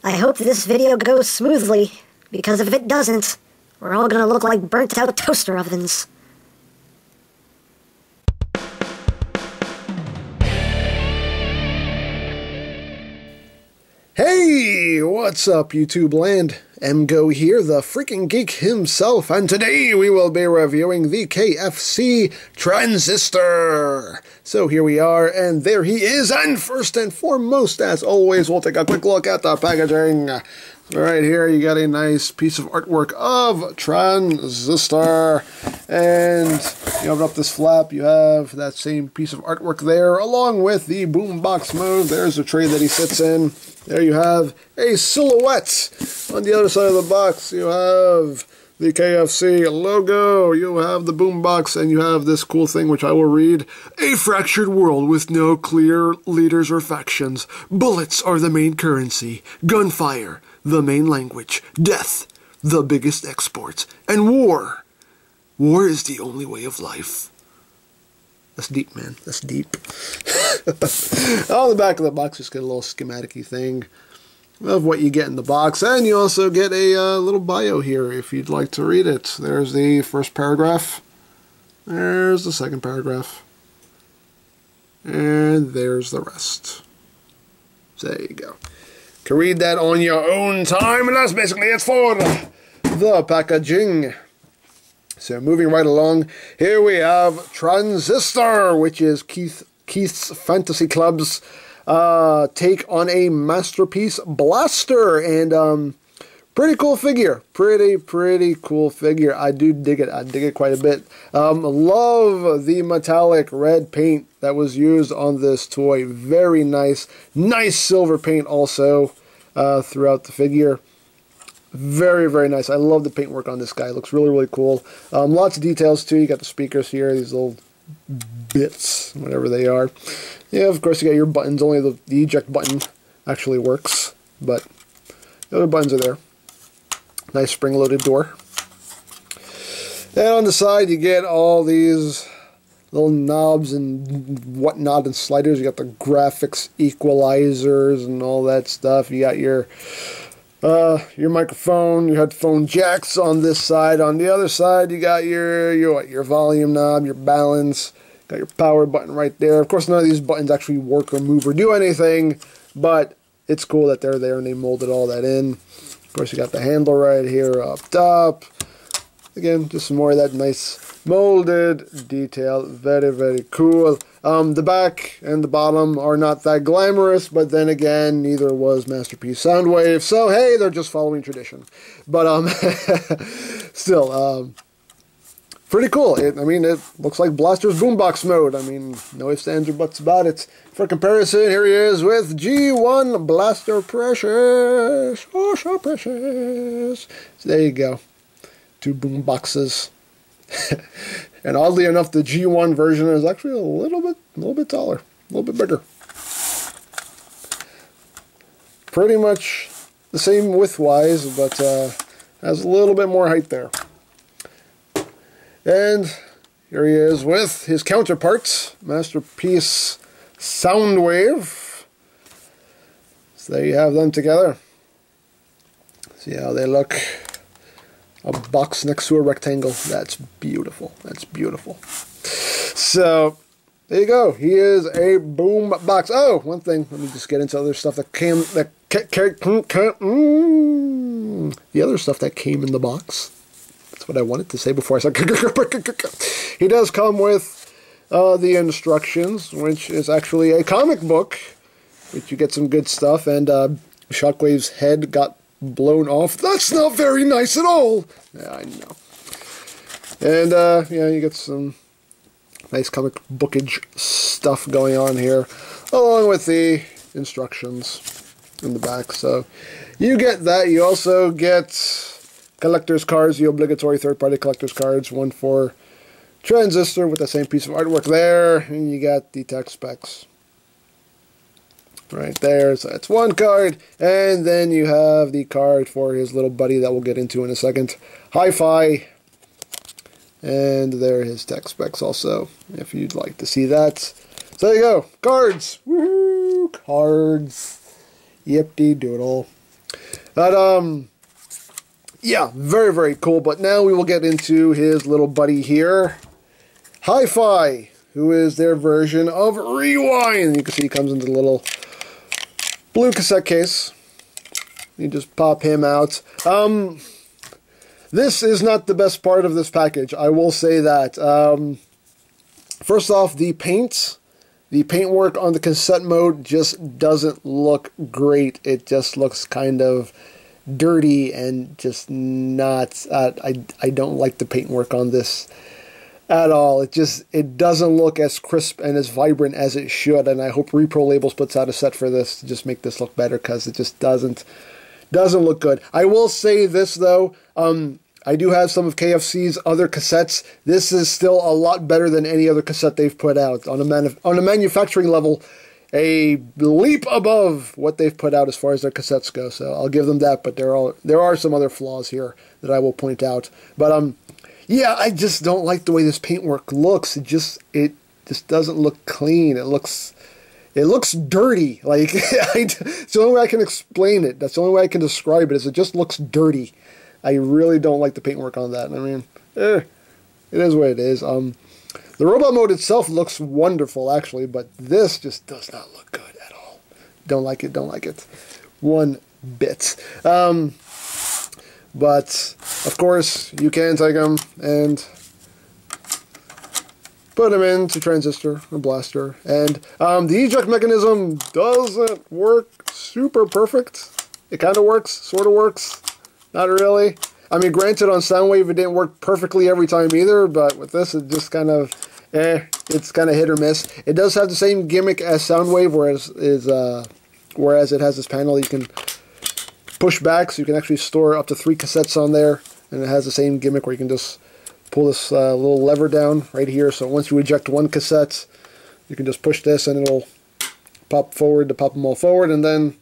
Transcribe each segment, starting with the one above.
I hope this video goes smoothly, because if it doesn't, we're all gonna look like burnt-out toaster ovens. Hey, what's up, YouTube land? EmGo here, the freaking geek himself, and today we will be reviewing the KFC Transistor. So here we are, and there he is, and first and foremost, as always, we'll take a quick look at the packaging. Right here, you got a nice piece of artwork of Transistor, and you open up this flap, you have that same piece of artwork there, along with the boombox mode. There's the tray that he sits in. There you have a silhouette. On the other side of the box, you have the KFC logo, you have the boombox, and you have this cool thing which I will read. A fractured world with no clear leaders or factions. Bullets are the main currency. Gunfire, the main language. Death, the biggest export. And war. War is the only way of life. That's deep, man. That's deep. On the back of the box, just get a little schematic-y thing of what you get in the box. And you also get a little bio here if you'd like to read it. There's the first paragraph. There's the second paragraph. And there's the rest. So there you go. You can read that on your own time, and that's basically it for the packaging. So moving right along, here we have Transistor, which is Keith's Fantasy Club's take on a Masterpiece Blaster, and pretty cool figure, pretty cool figure. I do dig it. I dig it quite a bit. Love the metallic red paint that was used on this toy. Very nice silver paint also throughout the figure. Very nice. I love the paintwork on this guy. It looks really cool. Lots of details too. You got the speakers here, these little bits, whatever they are. Yeah, of course you got your buttons. Only the eject button actually works, but the other buttons are there. Nice spring-loaded door. And on the side you get all these little knobs and whatnot and sliders. You got the graphics equalizers and all that stuff. You got your microphone, your headphone jacks on this side. On the other side, you got your volume knob, your balance, got your power button right there. Of course, none of these buttons actually work or move or do anything, but it's cool that they're there and they molded all that in. Of course, you got the handle right here up top. Again, just some more of that nice molded detail. Very cool. The back and the bottom are not that glamorous, but then again, neither was Masterpiece Soundwave, so hey, they're just following tradition. But still, pretty cool. I mean, it looks like Blaster's boombox mode. I mean, no ifs, ands, or buts about it. For comparison, here he is with G1 Blaster Precious. Oh, so precious. So there you go. Two boomboxes. And oddly enough, the G1 version is actually a little bit taller, a little bit bigger. Pretty much the same width-wise, but has a little bit more height there. And here he is with his counterparts, Masterpiece Soundwave. So there you have them together. See how they look. A box next to a rectangle. That's beautiful. That's beautiful. So, there you go. He is a boom box. Oh, one thing. Let me just get into other stuff that came. The other stuff that came in the box. That's what I wanted to say before I said. He does come with the instructions, which is actually a comic book, which you get some good stuff. And Shockwave's head got blown off. That's not very nice at all. Yeah, I know. And yeah, you get some nice comic bookage stuff going on here, along with the instructions in the back. So you get that. You also get collector's cards, the obligatory third-party collector's cards, one for Transistor with the same piece of artwork there, and you got the tech specs right there. So that's one card, and then you have the card for his little buddy that we'll get into in a second, Hi-Fi, and there are his tech specs also, if you'd like to see that. So there you go, cards. Woohoo, cards. Yip-de-doodle. But, yeah, very, very cool. But now we will get into his little buddy here, Hi-Fi, who is their version of Rewind. You can see he comes into the little blue cassette case. You just pop him out. This is not the best part of this package, I will say that. First off, the paintwork on the cassette mode just doesn't look great. It just looks kind of dirty and just not. I don't like the paintwork on this at all. It doesn't look as crisp and as vibrant as it should. And I hope Repro Labels puts out a set for this to just make this look better, because it just doesn't look good. I will say this though. I do have some of KFC's other cassettes. This is still a lot better than any other cassette they've put out. On a manufacturing level, a leap above what they've put out as far as their cassettes go. So I'll give them that, but there are some other flaws here that I will point out. But yeah, I just don't like the way this paintwork looks. It just doesn't look clean. It looks dirty. Like, it's the only way I can explain it. That's the only way I can describe it, is it just looks dirty. I really don't like the paintwork on that. I mean, it is what it is. The robot mode itself looks wonderful, actually, but this just does not look good at all. Don't like it, don't like it. One bit. But, of course, you can take them and put them into Transistor or Blaster. And the eject mechanism doesn't work super perfect. It kind of works, sort of works. Not really. I mean, granted, on Soundwave it didn't work perfectly every time either, but with this it just kind of, it's kind of hit or miss. It does have the same gimmick as Soundwave, whereas it has this panel you can push back, so you can actually store up to 3 cassettes on there, and it has the same gimmick where you can just pull this little lever down right here, so once you eject one cassette, you can just push this and it'll pop forward to pop them all forward, and then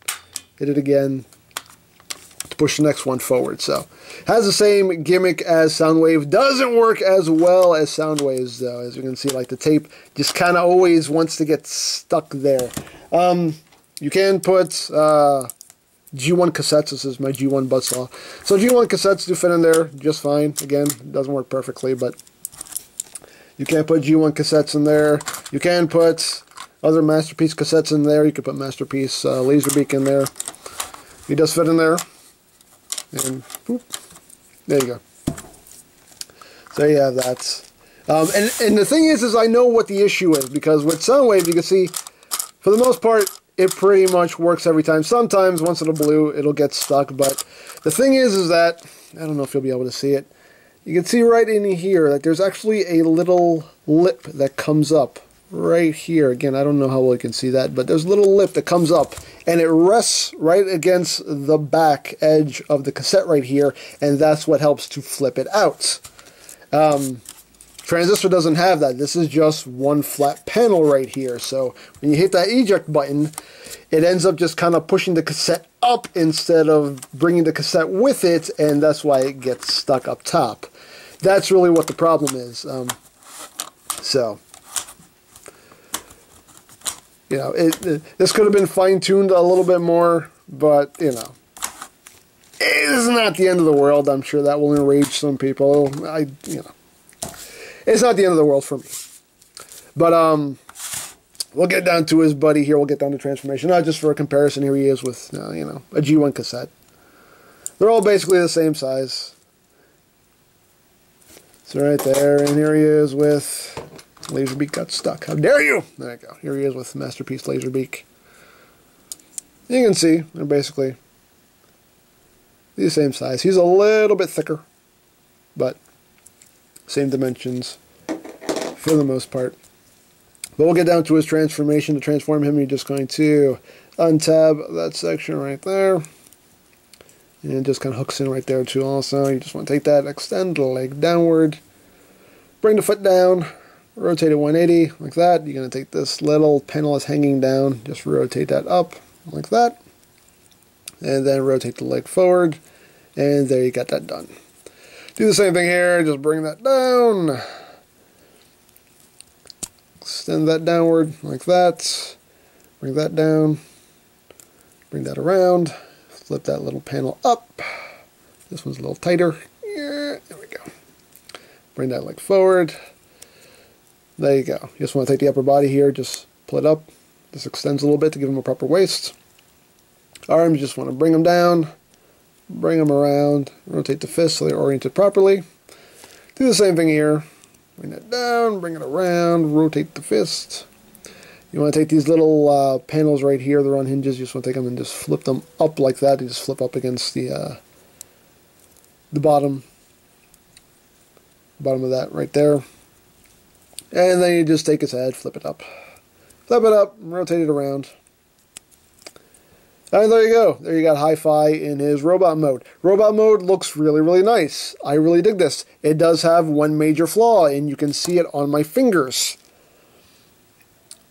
hit it again to push the next one forward. So has the same gimmick as Soundwave. Doesn't work as well as Soundwave's though. As you can see, like the tape just kind of always wants to get stuck there. You can put G1 cassettes. This is my G1 buzzsaw. So G1 cassettes do fit in there just fine. Again, it doesn't work perfectly, but you can put G1 cassettes in there. You can put other Masterpiece cassettes in there. You can put Masterpiece Laserbeak in there. He does fit in there. And boop, there you go. So you have that. And the thing is I know what the issue is, because with Soundwave, you can see, for the most part, it pretty much works every time. Sometimes, once in a blue, it'll get stuck, but the thing is that, I don't know if you'll be able to see it, you can see right in here that there's actually a little lip that comes up right here. Again, I don't know how well you can see that, but there's a little lip that comes up, and it rests right against the back edge of the cassette right here, and that's what helps to flip it out. Transistor doesn't have that. This is just one flat panel right here, so when you hit that eject button, it ends up just kind of pushing the cassette up instead of bringing the cassette with it, and that's why it gets stuck up top. That's really what the problem is. So, you know, this could have been fine-tuned a little bit more, but, you know, it is not the end of the world. I'm sure that will enrage some people. You know, it's not the end of the world for me. But, we'll get down to his buddy here. We'll get down to Transformation. Not just for a comparison, here he is with, you know, a G1 cassette. They're all basically the same size. So right there, and here he is with Laserbeak got stuck. How dare you! There you go. Here he is with Masterpiece Laserbeak. You can see, they're basically the same size. He's a little bit thicker, but same dimensions for the most part. But we'll get down to his transformation. To transform him, you're just going to untab that section right there. And it just kind of hooks in right there too also. You just want to take that, extend the leg downward, bring the foot down, rotate it 180 like that. You're going to take this little panel that's hanging down, just rotate that up like that. And then rotate the leg forward. And there you got that done. Do the same thing here, just bring that down. Extend that downward like that. Bring that down. Bring that around. flip that little panel up. This one's a little tighter. Yeah, there we go. Bring that leg forward. There you go. You just want to take the upper body here, just pull it up. This extends a little bit to give them a proper waist. Arms, you just want to bring them down, bring them around, rotate the fists so they're oriented properly. Do the same thing here. Bring that down, bring it around, rotate the fist. You want to take these little panels right here, they're on hinges, you just want to take them and just flip them up like that. You just flip up against the bottom of that right there. And then you just take its head, flip it up, rotate it around. And there you go. There you got Hi-Fi in his robot mode. Robot mode looks really, really nice. I really dig this. It does have one major flaw, and you can see it on my fingers.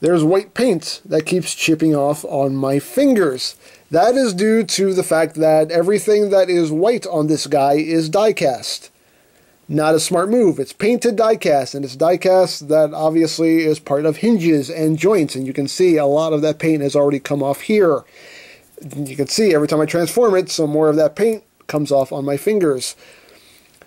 There's white paint that keeps chipping off on my fingers. That is due to the fact that everything that is white on this guy is die-cast. Not a smart move. It's painted die-cast, and it's die-cast that obviously is part of hinges and joints, and you can see a lot of that paint has already come off here. You can see every time I transform it, some more of that paint comes off on my fingers.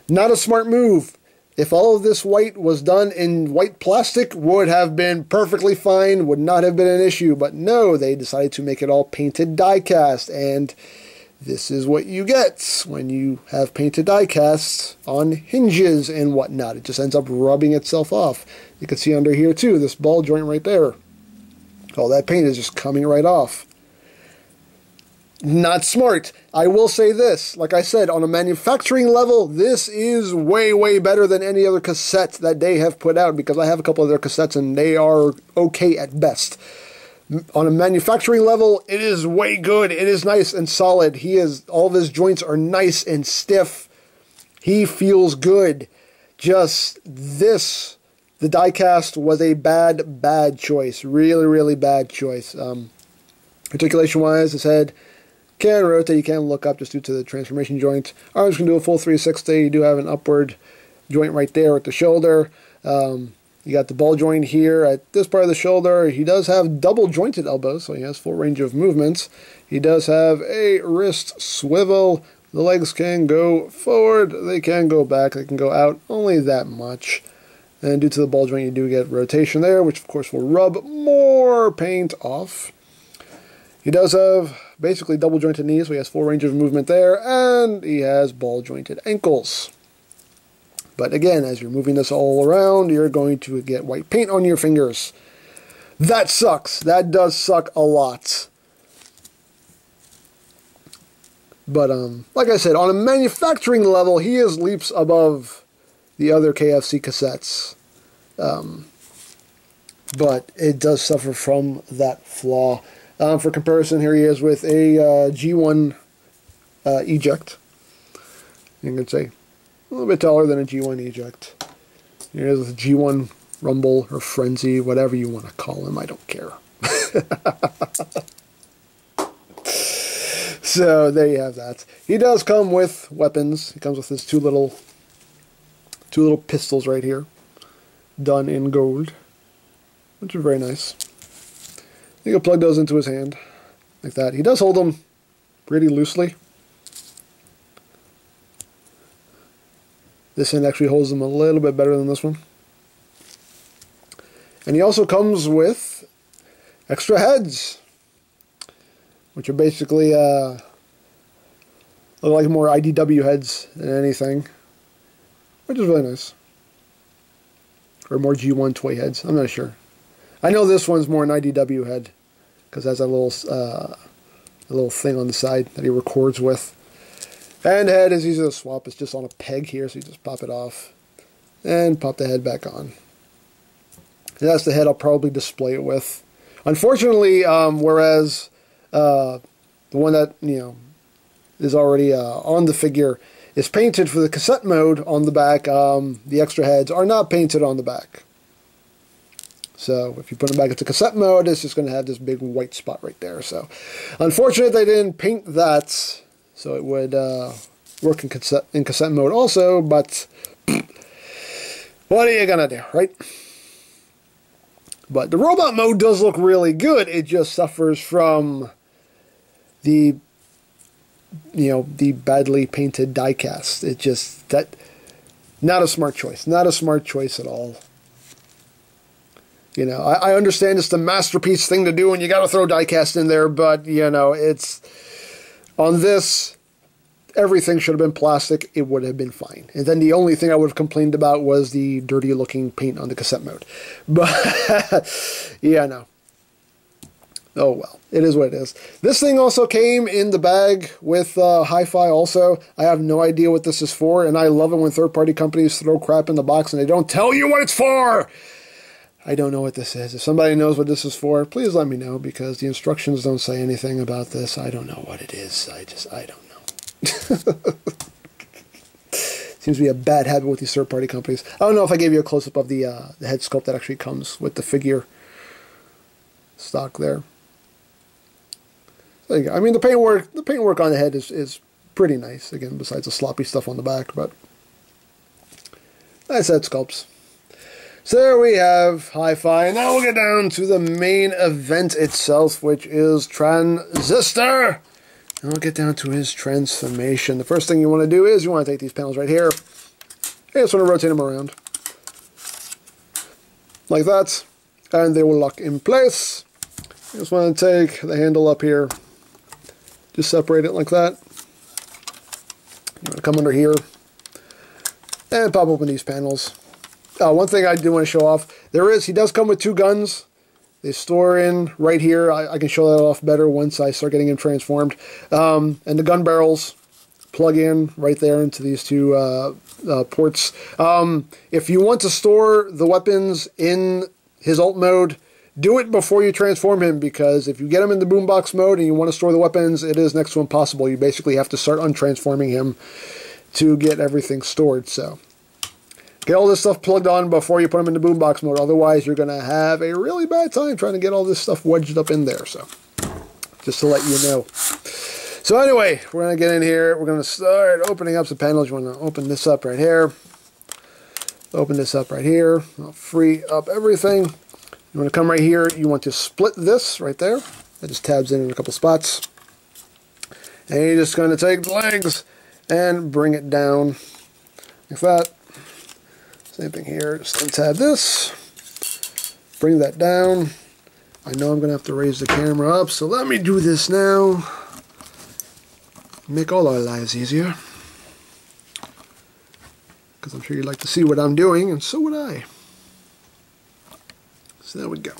Not a smart move. If all of this white was done in white plastic, would have been perfectly fine, would not have been an issue. But no, they decided to make it all painted die-cast, and this is what you get when you have painted die-casts on hinges and whatnot. It just ends up rubbing itself off. You can see under here too, this ball joint right there. All that paint is just coming right off. Not smart. I will say this, like I said, on a manufacturing level, this is way, way better than any other cassette that they have put out, because I have a couple of their cassettes and they are okay at best. On a manufacturing level, it is way good. It is nice and solid. All of his joints are nice and stiff. He feels good. Just this, the die-cast was a bad choice. Really, really bad choice. Articulation-wise, his head can rotate, you can look up just due to the transformation joint. Arms can do a full 360. You do have an upward joint right there at the shoulder. You got the ball joint here at this part of the shoulder. He does have double jointed elbows, so he has full range of movements. He does have a wrist swivel. The legs can go forward, they can go back, they can go out, only that much. And due to the ball joint, you do get rotation there, which of course will rub more paint off. He does have basically double jointed knees, so he has full range of movement there, and he has ball jointed ankles. But again, as you're moving this all around, you're going to get white paint on your fingers. That sucks. That does suck a lot. But like I said, on a manufacturing level, he is leaps above the other KFC cassettes. But it does suffer from that flaw. For comparison, here he is with a G1 eject. You can say a little bit taller than a G1 eject. Here he is with a G1 Rumble or Frenzy, whatever you want to call him. I don't care. So there you have that. He does come with weapons. He comes with his two little pistols right here, done in gold, which are very nice. You can plug those into his hand, like that. He does hold them pretty loosely. This hand actually holds them a little bit better than this one. And he also comes with extra heads, which are basically look like more IDW heads than anything, which is really nice. Or more G1 toy heads, I'm not sure. I know this one's more an IDW head, because it has a little thing on the side that he records with. And head is easy to swap. It's just on a peg here, so you just pop it off and pop the head back on. And that's the head I'll probably display it with. Unfortunately, whereas the one that is already on the figure is painted for the cassette mode on the back, the extra heads are not painted on the back. So if you put them back into cassette mode, it's just going to have this big white spot right there. So unfortunately, they didn't paint that, so it would work in cassette mode also. But what are you going to do, right? But the robot mode does look really good. It just suffers from the the badly painted die cast. It just, not a smart choice. Not a smart choice at all. I understand it's the masterpiece thing to do and you got to throw die cast in there, but, it's, on this, everything should have been plastic. It would have been fine. And then the only thing I would have complained about was the dirty looking paint on the cassette mode. But, yeah, no. Oh, well. It is what it is. This thing also came in the bag with Hi-Fi also. I have no idea what this is for, and I love it when third-party companies throw crap in the box and they don't tell you what it's for! I don't know what this is. If somebody knows what this is for, please let me know, because the instructions don't say anything about this. I don't know what it is. I don't know. Seems to be a bad habit with these third-party companies. I don't know if I gave you a close-up of the head sculpt that actually comes with the figure stock there. There you go. I mean, the paintwork on the head is pretty nice. Again, besides the sloppy stuff on the back, but nice head sculpts. So there we have Hi-Fi, and now we'll get down to the main event itself, which is Transistor. And we'll get down to his transformation. The first thing you want to do is you want to take these panels right here. You just want to rotate them around. Like that. And they will lock in place. You just want to take the handle up here. Just separate it like that. You want to come under here. And pop open these panels. One thing I do want to show off. He does come with two guns. They store in right here. I can show that off better once I start getting him transformed. And the gun barrels plug in right there into these two ports. If you want to store the weapons in his alt mode, do it before you transform him, because if you get him in the boombox mode and you want to store the weapons, it is next to impossible. You basically have to start untransforming him to get everything stored. So get all this stuff plugged on before you put him in the boombox mode. Otherwise, you're going to have a really bad time trying to get all this stuff wedged up in there. So just to let you know. So anyway, we're going to get in here. We're going to start opening up some panels. You want to open this up right here. Open this up right here. I'll free up everything. You want to come right here. You want to split this right there. That just tabs in a couple spots. And you're just going to take the legs and bring it down like that. Same thing here. Just untab this. Bring that down. I know I'm going to have to raise the camera up, so let me do this now. Make all our lives easier. Because I'm sure you'd like to see what I'm doing, and so would I. So there we go.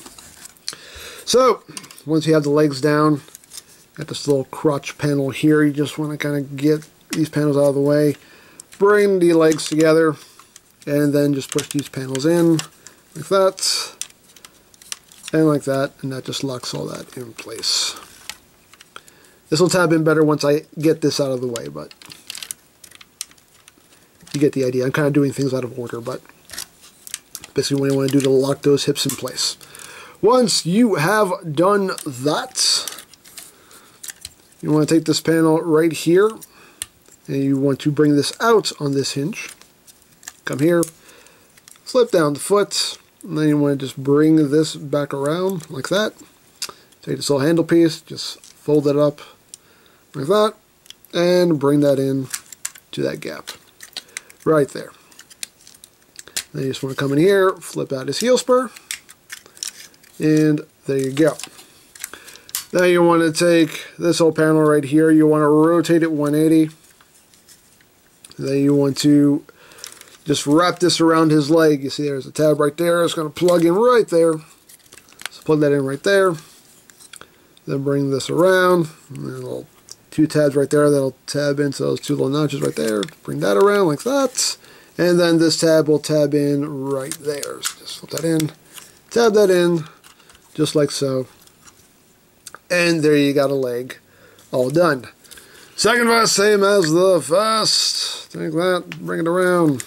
So, once you have the legs down, got this little crotch panel here. You just want to kind of get these panels out of the way. Bring the legs together, and then just push these panels in like that, and like that, and that just locks all that in place. This will tab in better once I get this out of the way, but you get the idea. I'm kind of doing things out of order, but basically what you want to do to lock those hips in place. Once you have done that, you want to take this panel right here, and you want to bring this out on this hinge. Come here, slip down the foot, and then you want to just bring this back around like that. Take this little handle piece, just fold it up like that, and bring that in to that gap right there. Then you just want to come in here, flip out his heel spur, and there you go. Now you want to take this whole panel right here, you want to rotate it 180. Then you want to just wrap this around his leg. You see there's a tab right there, it's going to plug in right there. So plug that in right there. Then bring this around, and then little two tabs right there that'll tab into those two little notches right there. Bring that around like that. And then this tab will tab in right there. So just flip that in, tab that in, just like so. And there you got a leg all done. Second vest, same as the first. Take that, bring it around,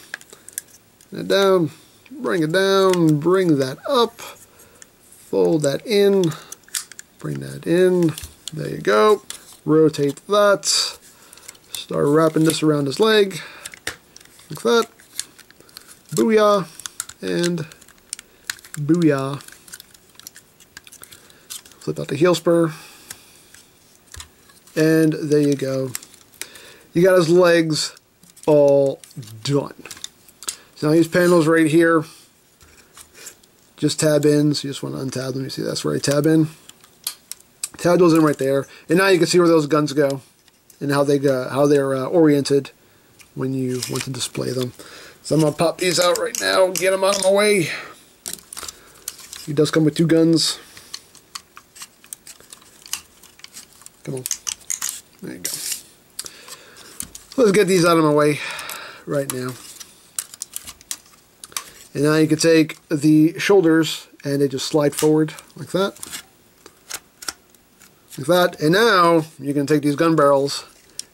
bring it down, bring it down, bring that up, fold that in, bring that in, there you go. Rotate that, start wrapping this around his leg, like that. Booyah, and booyah. Flip out the heel spur, and there you go. you got his legs all done. So now these panels right here, just tab in. So you just want to untab them. You see that's where I tab in. Tab those in right there, and now you can see where those guns go and how they go, how they're oriented when you want to display them. So I'm gonna pop these out right now, get them out of my way. He does come with 2 guns. Come on, there you go. Let's get these out of my way right now. And now you can take the shoulders and they just slide forward like that. Like that. And now you can take these gun barrels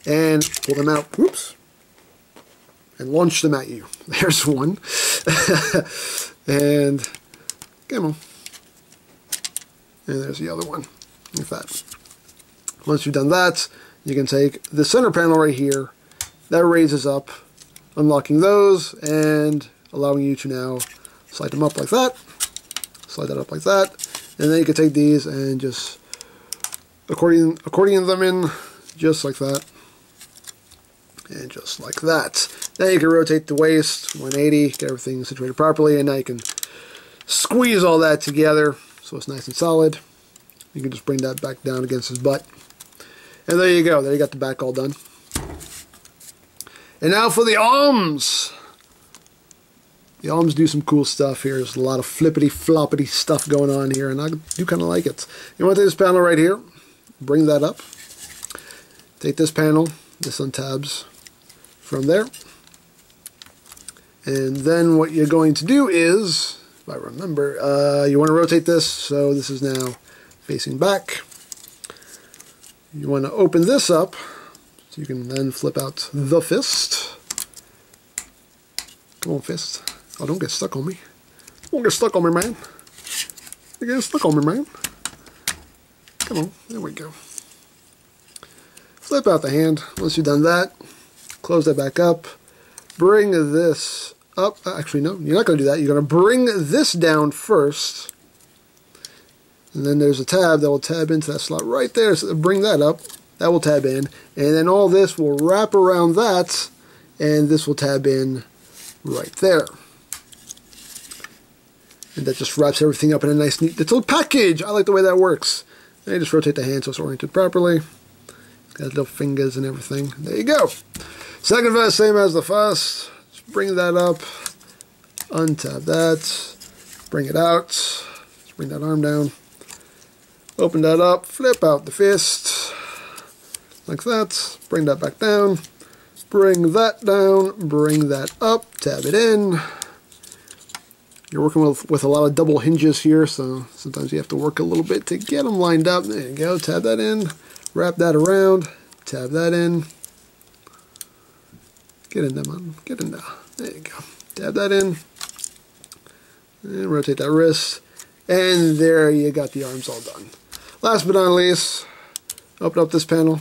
and pull them out. Whoops. And launch them at you. There's one. And come on. And there's the other one. Like that. Once you've done that, you can take the center panel right here. That raises up, unlocking those and allowing you to now slide them up like that. Slide that up like that. And then you can take these and just accordion them in just like that. And just like that. Now you can rotate the waist 180, get everything situated properly, and now you can squeeze all that together so it's nice and solid. You can just bring that back down against his butt. And there you go. There you got the back all done. And now for the arms. The arms do some cool stuff here. There's a lot of flippity-floppity stuff going on here, and I do kind of like it. You want to take this panel right here, bring that up. Take this panel, this untabs from there. And then what you're going to do is, if I remember, you want to rotate this so this is now facing back. You want to open this up so you can then flip out the fist. Come on, fist. Oh, don't get stuck on me. Don't get stuck on me, man. You're getting stuck on me, man. Come on, there we go. Flip out the hand. Once you've done that, close that back up. Bring this up. Actually, no, you're not going to do that. You're going to bring this down first. And then there's a tab that will tab into that slot right there. So bring that up. That will tab in. And then all this will wrap around that. And this will tab in right there. And that just wraps everything up in a nice, neat little package. I like the way that works. And you just rotate the hand so it's oriented properly. It's got little fingers and everything. There you go. Second vest, same as the first. Just bring that up. Untab that. Bring it out. Just bring that arm down. Open that up. Flip out the fist. Like that. Bring that back down. Bring that down. Bring that up. Tab it in. You're working with a lot of double hinges here, so sometimes you have to work a little bit to get them lined up. There you go. Tab that in. Wrap that around. Tab that in. Get in there, man. Get in there. There you go. Tab that in. And rotate that wrist. And there you got the arms all done. Last but not least, open up this panel.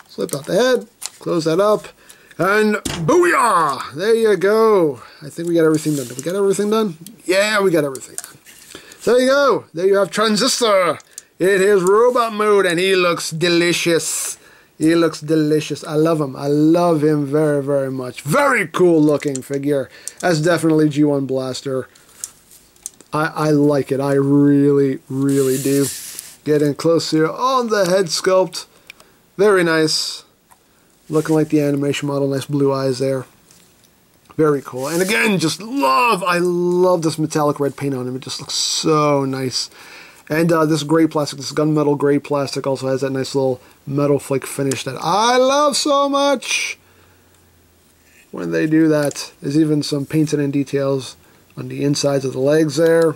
Slip out the head. Close that up. And booyah! There you go. I think we got everything done. Did we get everything done? Yeah, we got everything done. So there you go. There you have Transistor in his robot mode, and he looks delicious. He looks delicious. I love him. I love him very, very much. Very cool looking figure. That's definitely G1 Blaster. I like it. I really, really do. Get in close here on the head sculpt. Very nice. Looking like the animation model. Nice blue eyes there. Very cool. And again, I love this metallic red paint on him. It just looks so nice. And this gray plastic, this gunmetal gray plastic also has that nice little metal flake finish that I love so much. When they do that, there's even some painted in details on the insides of the legs there.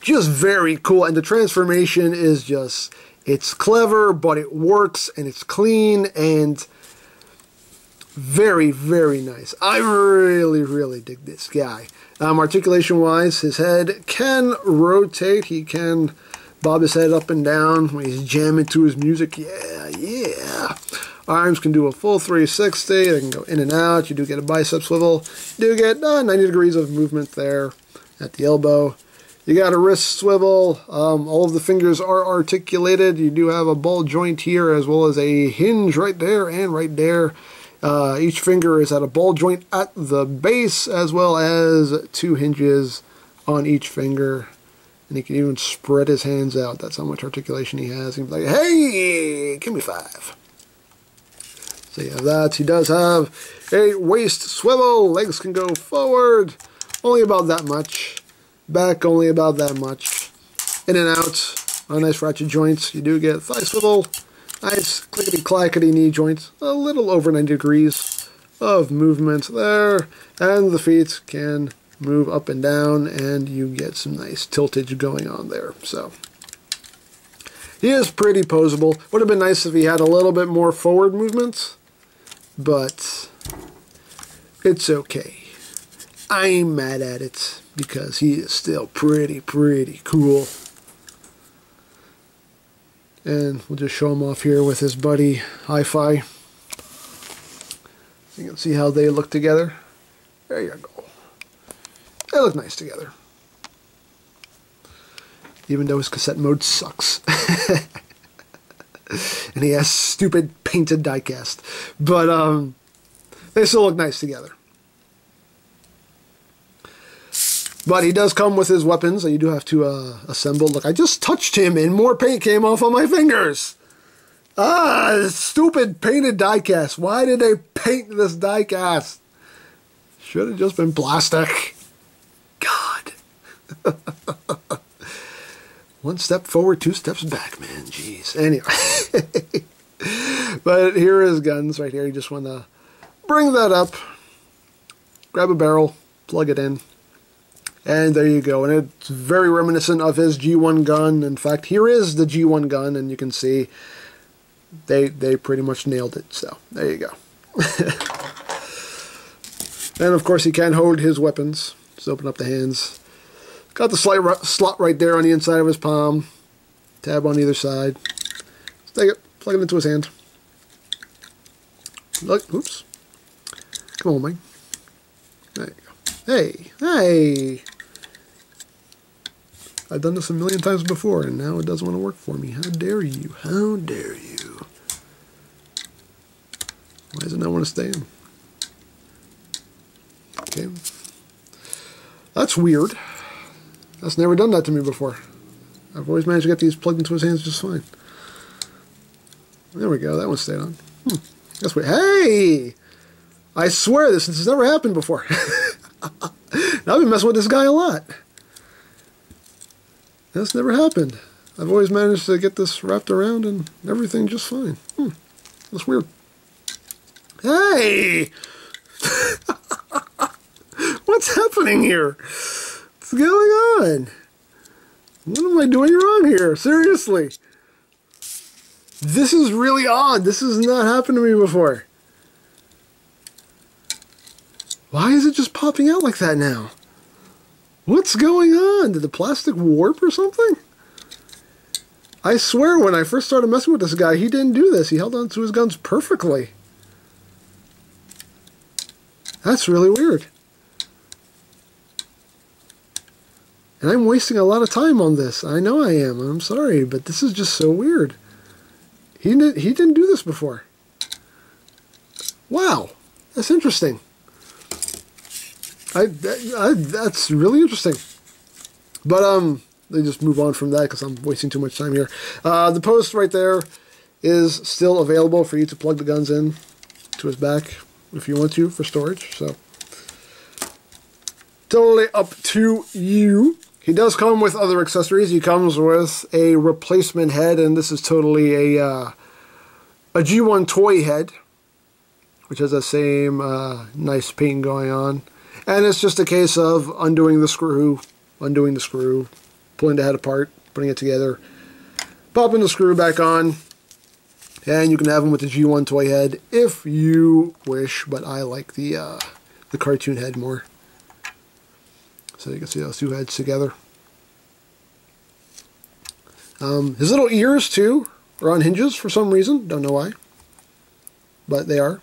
Just very cool. And the transformation is just, it's clever, but it works, and it's clean, and very, very nice. I really, really dig this guy. Articulation-wise, his head can rotate. He can bob his head up and down when he's jamming to his music. Yeah, yeah. Arms can do a full 360. They can go in and out. You do get a bicep swivel. You do get 90 degrees of movement there at the elbow. You got a wrist swivel. All of the fingers are articulated. You do have a ball joint here as well as a hinge right there and right there. Each finger is at a ball joint at the base as well as 2 hinges on each finger. And he can even spread his hands out. That's how much articulation he has. He's like, hey, give me 5. So you have that. He does have a waist swivel. Legs can go forward. Only about that much. Back only about that much. In and out. A nice ratchet joints. You do get thigh swivel. Nice clickety-clackety knee joints. A little over 90 degrees of movement there. And the feet can move up and down, and you get some nice tiltage going on there. So he is pretty poseable. Would have been nice if he had a little bit more forward movement, but it's okay. I'm mad at it because he is still pretty cool. And we'll just show him off here with his buddy Hi-Fi. So you can see how they look together. There you go. They look nice together. Even though his cassette mode sucks. And he has stupid painted diecast. But they still look nice together. But he does come with his weapons that you do have to assemble. Look, I just touched him and more paint came off on my fingers. Stupid painted diecast. Why did they paint this diecast? Should have just been plastic. God. 1 step forward, 2 steps back, man. Jeez. Anyway. But here are his guns right here. You just want to bring that up. Grab a barrel. Plug it in. And there you go. And it's very reminiscent of his G1 gun. In fact, here is the G1 gun. And you can see they pretty much nailed it. So there you go. And of course he can hold his weapons. Just open up the hands. Got the slot right there on the inside of his palm. Tab on either side. Let's take it, plug it into his hand. Look, oops. Come on, Mike. There you go. Hey! I've done this a million times before, and now it doesn't want to work for me. How dare you? How dare you? Why does it not want to stay in? Okay. That's weird. That's never done that to me before. I've always managed to get these plugged into his hands just fine. There we go. That one stayed on. That's weird. Hey! I swear this has never happened before. Now I've been messing with this guy a lot. That's never happened. I've always managed to get this wrapped around and everything just fine. That's weird. Hey! What's happening here? What's going on? What am I doing wrong here? Seriously. This is really odd. This has not happened to me before. Why is it just popping out like that now? What's going on? Did the plastic warp or something? I swear when I first started messing with this guy, he didn't do this. He held on to his guns perfectly. That's really weird. And I'm wasting a lot of time on this. I know I am. I'm sorry, but this is just so weird. He didn't do this before. Wow. That's interesting. That's really interesting. But they just move on from that because I'm wasting too much time here. The post right there is still available for you to plug the guns in to his back if you want to for storage. So totally up to you. He does come with other accessories. He comes with a replacement head, and this is totally a G1 toy head, which has that same nice paint going on. And it's just a case of undoing the screw, pulling the head apart, putting it together, popping the screw back on, and you can have them with the G1 toy head if you wish, but I like the cartoon head more. So you can see those two heads together. His little ears, too, are on hinges for some reason. Don't know why. But they are.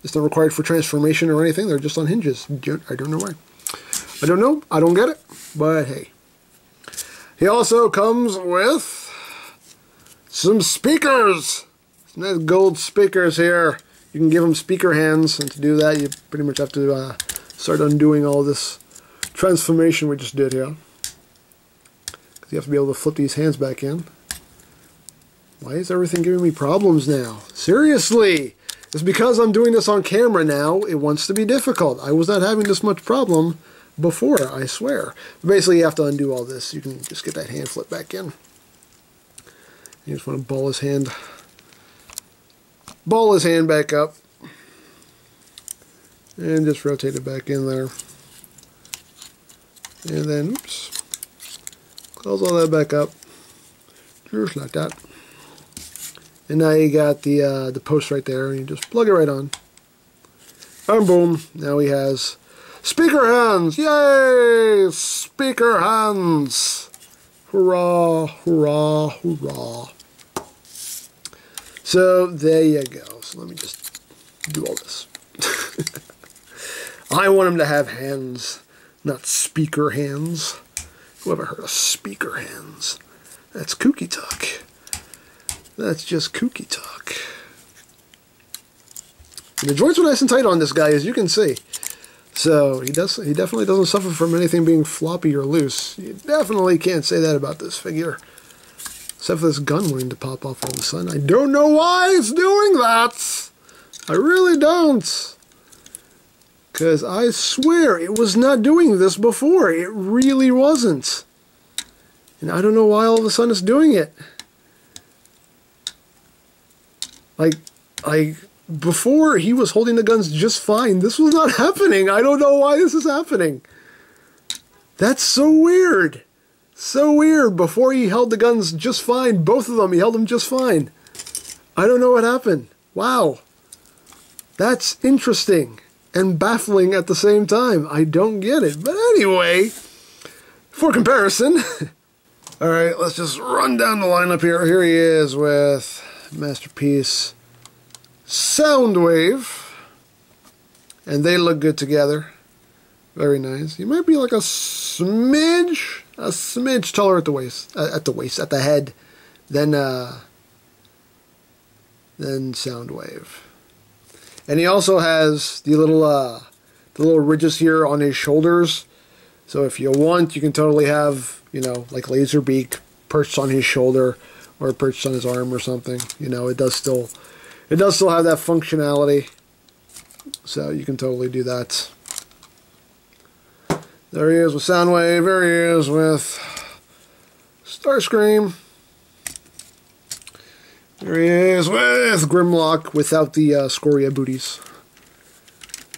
It's not required for transformation or anything. They're just on hinges. I don't know why. I don't know. I don't get it. But hey. He also comes with some speakers. Some nice gold speakers here. You can give them speaker hands, and to do that you pretty much have to start undoing all this transformation we just did here. Because you have to be able to flip these hands back in. Why is everything giving me problems now? Seriously! It's because I'm doing this on camera now. It wants to be difficult. I was not having this much problem before, I swear. But basically, you have to undo all this. You can just get that hand flip back in. You just want to ball his hand back up. And just rotate it back in there. And then, oops, close all that back up. Just like that. And now you got the post right there, and you just plug it right on. And boom, now he has speaker hands! Yay! Speaker hands! Hurrah, hurrah, hurrah. So, there you go. So let me just do all this. I want him to have hands, not speaker hands. Who ever heard of speaker hands? That's kooky talk. That's just kooky talk. And the joints are nice and tight on this guy, as you can see. So he definitely doesn't suffer from anything being floppy or loose. You definitely can't say that about this figure. Except for this gun wanting to pop off all of a sudden. I don't know why it's doing that. I really don't. Because I swear it was not doing this before. It really wasn't. And I don't know why all of a sudden it's doing it. Like, before he was holding the guns just fine. This was not happening. I don't know why this is happening. That's so weird. So weird. Before he held the guns just fine. Both of them, he held them just fine. I don't know what happened. Wow. That's interesting and baffling at the same time. I don't get it. But anyway, for comparison, alright, let's just run down the lineup here. Here he is with Masterpiece Soundwave. And they look good together. Very nice. He might be like a smidge taller at the waist, at the head, than Soundwave. And he also has the little ridges here on his shoulders. So if you want, you can totally have, you know, like Laserbeak perched on his shoulder or perched on his arm or something. You know, it does still have that functionality. So you can totally do that. There he is with Soundwave. There he is with Starscream. There he is with Grimlock without the Scoria booties.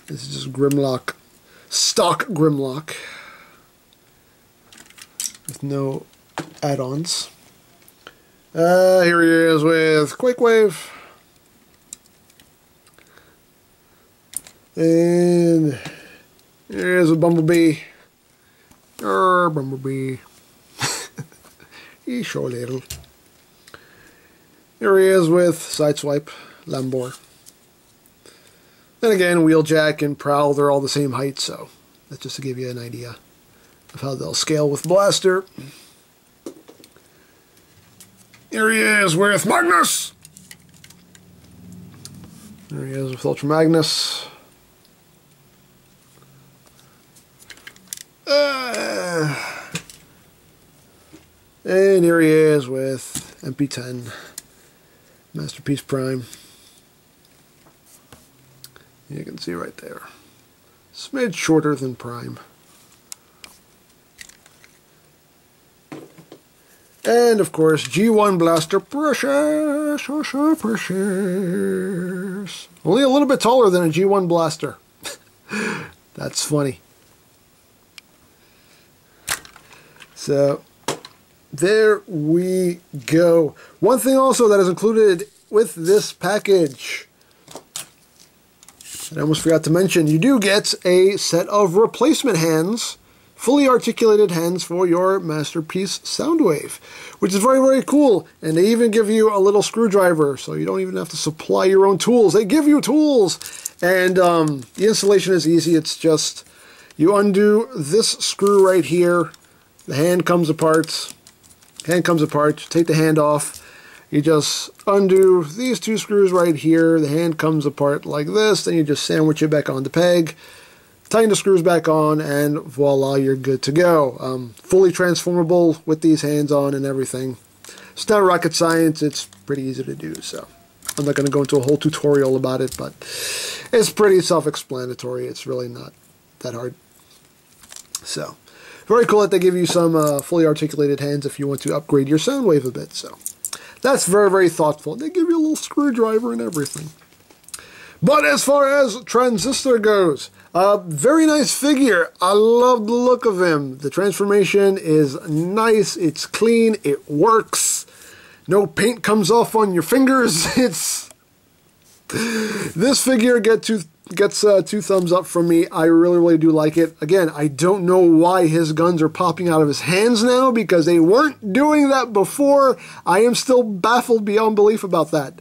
This is just Grimlock. Stock Grimlock. With no add-ons. Here he is with Quakewave. And here's a Bumblebee. Bumblebee. He's so little. Here he is with Sideswipe, Lambor. Then again, Wheeljack and Prowl, they're all the same height, so that's just to give you an idea of how they'll scale with Blaster. Here he is with Magnus! There he is with Ultra Magnus. And here he is with MP10, Masterpiece Prime. You can see right there. Smidge shorter than Prime. And of course, G1 Blaster Precious. So precious. Only a little bit taller than a G1 Blaster. That's funny. So, there we go. One thing also that is included with this package, and I almost forgot to mention, you do get a set of replacement hands, fully articulated hands for your Masterpiece Soundwave, which is very, very cool. And they even give you a little screwdriver, so you don't even have to supply your own tools. They give you tools, and the installation is easy. It's just, you undo this screw right here, the hand comes apart, Hand comes apart. Take the hand off. You just undo these 2 screws right here. The hand comes apart like this. Then you just sandwich it back on the peg. Tighten the screws back on, and voila, you're good to go. Fully transformable with these hands on and everything. It's not rocket science. It's pretty easy to do, so I'm not going to go into a whole tutorial about it, but it's pretty self-explanatory. It's really not that hard. So, very cool that they give you some fully articulated hands if you want to upgrade your sound wave a bit. So, that's very, very thoughtful. They give you a little screwdriver and everything. But as far as Transistor goes, very nice figure. I love the look of him. The transformation is nice. It's clean. It works. No paint comes off on your fingers. This figure gets 2 thumbs up from me. I really, really do like it. Again, I don't know why his guns are popping out of his hands now, because they weren't doing that before. I am still baffled beyond belief about that.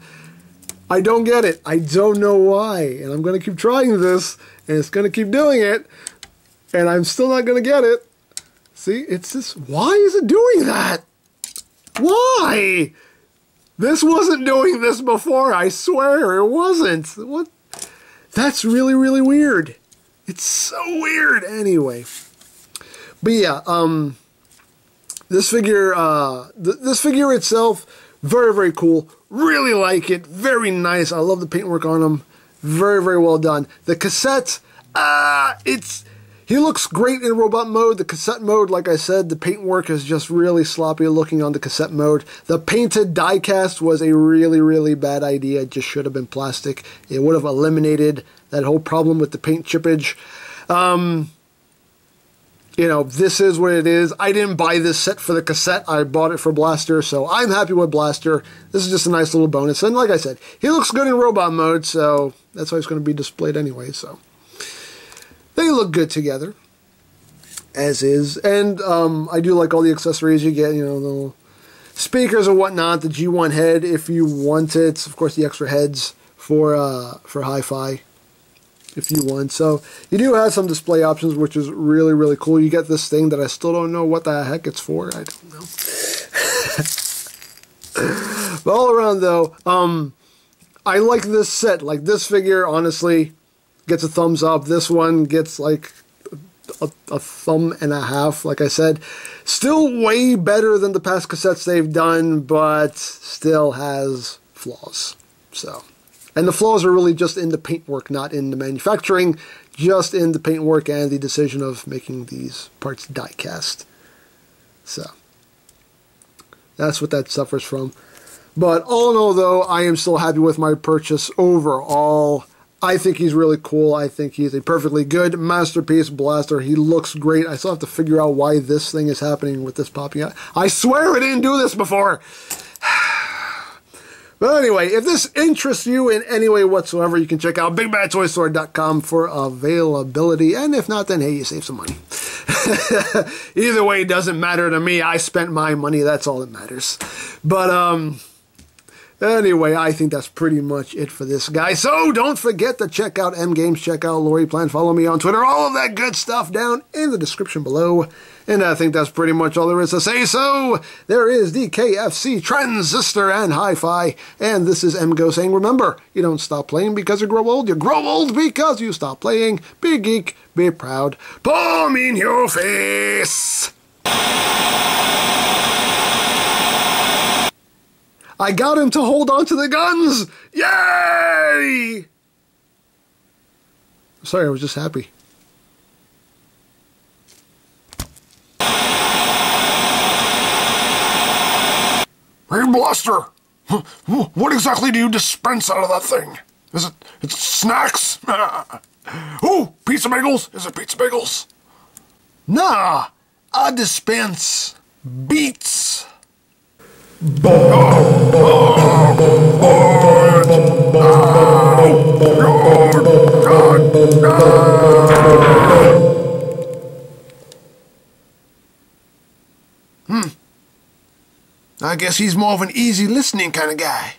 I don't get it. I don't know why. And I'm going to keep trying this, and it's going to keep doing it, and I'm still not going to get it. See, it's this. Why is it doing that? Why? This wasn't doing this before. I swear it wasn't. What? That's really, really weird. It's so weird. Anyway. But yeah, this figure, this figure itself, very, very cool. Really like it. Very nice. I love the paintwork on him. Very, very well done. The cassette, he looks great in robot mode. The cassette mode, like I said, the paintwork is just really sloppy looking on the cassette mode. The painted die-cast was a really, really bad idea. It just should have been plastic. It would have eliminated that whole problem with the paint chippage. You know, this is what it is. I didn't buy this set for the cassette. I bought it for Blaster, so I'm happy with Blaster. This is just a nice little bonus. And like I said, he looks good in robot mode, so that's why it's going to be displayed anyway. So they look good together, as is. And I do like all the accessories you get, you know, the little speakers and whatnot, the G1 head if you want it. Of course, the extra heads for hi-fi, if you want. So you do have some display options, which is really, really cool. You get this thing that I still don't know what the heck it's for. I don't know. But all around, though, I like this set. Like, this figure, honestly, gets a thumbs up. This one gets, like, a thumb and a half, like I said. Still way better than the past cassettes they've done, but still has flaws. So... and the flaws are really just in the paintwork, not in the manufacturing, just in the paintwork and the decision of making these parts die-cast. So, that's what that suffers from. But all in all, though, I am still happy with my purchase overall. I think he's really cool. I think he's a perfectly good masterpiece blaster. He looks great. I still have to figure out why this thing is happening with this popping out. I swear I didn't do this before! But anyway, if this interests you in any way whatsoever, you can check out BigBadToyStore.com for availability. And if not, then hey, you save some money. Either way, it doesn't matter to me. I spent my money. That's all that matters. But anyway, I think that's pretty much it for this guy. So don't forget to check out EmGames, check out Lori Plan, follow me on Twitter, all of that good stuff down in the description below. And I think that's pretty much all there is to say. So there is the KFC, Transistor, and Hi-Fi. And this is EmGo saying, remember, you don't stop playing because you grow old. You grow old because you stop playing. Be geek, be proud. Palm in your face. I got him to hold on to the guns. Yay! Sorry, I was just happy. Hey, Blaster! What exactly do you dispense out of that thing? Is it snacks? Ooh, pizza bagels? Is it pizza bagels? Nah, I dispense beats. I guess he's more of an easy listening kind of guy.